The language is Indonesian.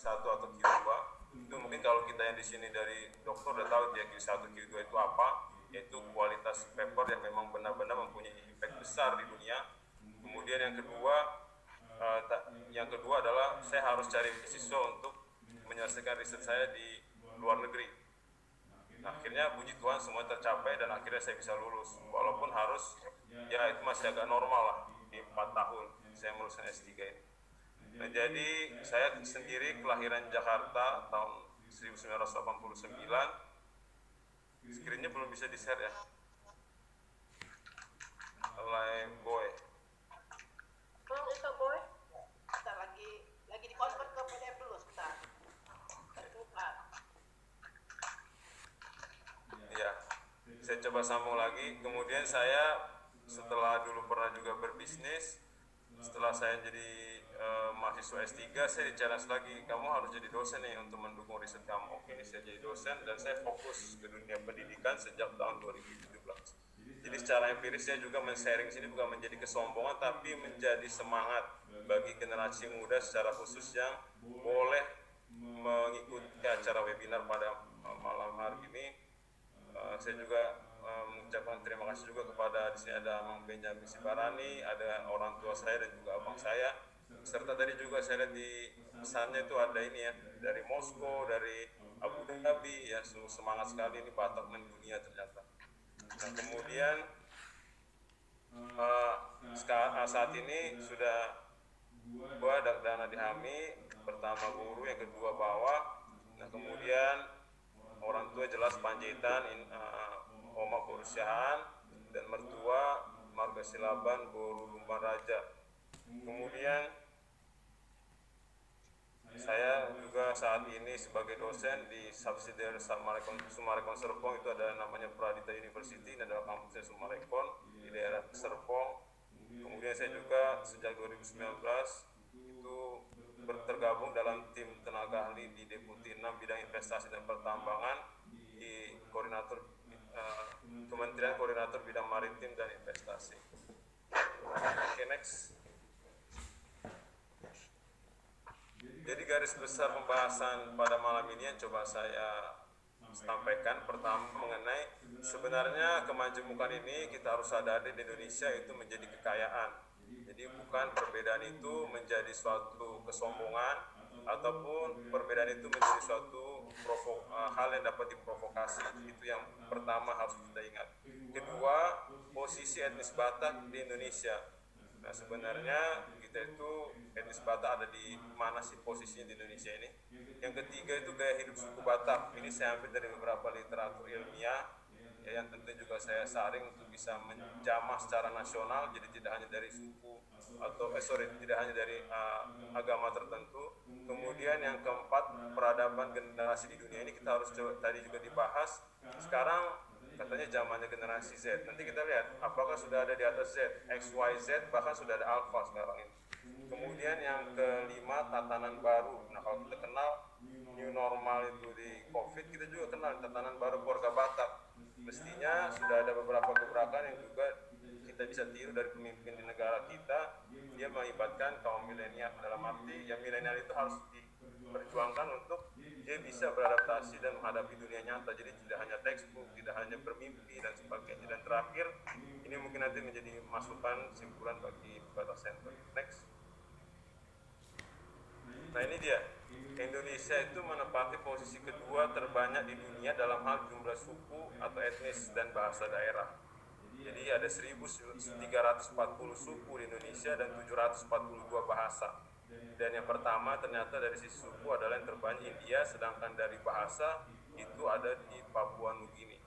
Q1 atau Q2. Itu mungkin kalau kita yang di sini dari dokter udah tahu dia Q1, Q2 itu apa, yaitu kualitas paper yang memang benar-benar mempunyai impact besar di dunia. Kemudian yang kedua adalah saya harus cari beasiswa untuk menyelesaikan riset saya di luar negeri. Akhirnya puji Tuhan semua tercapai dan akhirnya saya bisa lulus, walaupun harus ya itu masih agak normal lah di 4 tahun saya meluluskan S3 ini. Nah, jadi saya sendiri kelahiran Jakarta tahun 1989. Screennya belum bisa di-share ya. Oleh Boy. Itu Boy. Kita lagi di-convert ke PDF dulu sebentar. Iya. Saya coba sambung lagi. Kemudian saya setelah dulu pernah juga berbisnis, setelah saya jadi mahasiswa S3, saya di-challenge lagi, kamu harus jadi dosen nih untuk mendukung riset kamu. Oke, saya jadi dosen dan saya fokus ke dunia pendidikan sejak tahun 2017. Jadi secara empiris saya juga men-sharing sini bukan menjadi kesombongan, tapi menjadi semangat bagi generasi muda secara khusus yang boleh mengikuti acara webinar pada malam hari ini. Saya juga mengucapkan terima kasih juga kepada di sini ada Mang Benjamin Sibarani, ada orang tua saya dan juga abang saya. Serta tadi juga saya lihat di pesannya itu ada ini ya, dari Moskow, dari Abu Dhabi, ya semangat sekali ini Batak mendunia ternyata. Nah kemudian saat ini sudah dua dana dihami, pertama guru, yang kedua bawa. Nah kemudian orang tua jelas Panjaitan, Oma Perusahaan, dan mertua Marga Silaban Boru Lumban Raja. Kemudian saya juga saat ini sebagai dosen di subsidiary Sumarekon Serpong, itu ada namanya Pradita University, ini adalah kampusnya Sumarekon di daerah Serpong. Kemudian saya juga sejak 2019 itu tergabung dalam tim tenaga ahli di Deputi 6 bidang investasi dan pertambangan di Kementerian Koordinator Bidang Maritim dan Investasi. Oke, next. Jadi garis besar pembahasan pada malam ini yang coba saya sampaikan, pertama mengenai sebenarnya kemajemukan ini kita harus sadari di Indonesia itu menjadi kekayaan. Jadi bukan perbedaan itu menjadi suatu kesombongan ataupun perbedaan itu menjadi suatu hal yang dapat diprovokasi. Itu yang pertama harus kita ingat. Kedua, posisi etnis Batak di Indonesia. Nah sebenarnya kita itu etnis Batak ada di mana sih posisinya di Indonesia ini. Yang ketiga itu gaya hidup suku Batak. Ini saya ambil dari beberapa literatur ilmiah ya, yang tentu juga saya saring untuk bisa menjamah secara nasional, jadi tidak hanya dari suku atau tidak hanya dari agama tertentu. Kemudian yang keempat, peradaban generasi di dunia ini kita harus tadi juga dibahas. Sekarang katanya zamannya generasi Z. Nanti kita lihat apakah sudah ada di atas Z, X, Y, Z, bahkan sudah ada alpha sekarang ini. Kemudian yang kelima, tatanan baru. Nah kalau kita kenal new normal itu di COVID, kita juga kenal tatanan baru keluarga Batak. Mestinya sudah ada beberapa gebrakan yang juga kita bisa tiru dari pemimpin di negara kita. Dia melibatkan kaum milenial, dalam arti yang milenial itu harus diperjuangkan untuk dia bisa beradaptasi dan menghadapi dunia nyata. Jadi tidak hanya textbook, tidak hanya bermimpi dan sebagainya. Dan terakhir, ini mungkin nanti menjadi masukan simpulan bagi Batak Center. Next. Nah ini dia, Indonesia itu menempati posisi kedua terbanyak di dunia dalam hal jumlah suku atau etnis dan bahasa daerah. Jadi ada 1.340 suku di Indonesia dan 742 bahasa. Dan yang pertama ternyata dari sisi suku adalah yang terbanyak India, sedangkan dari bahasa itu ada di Papua Nugini.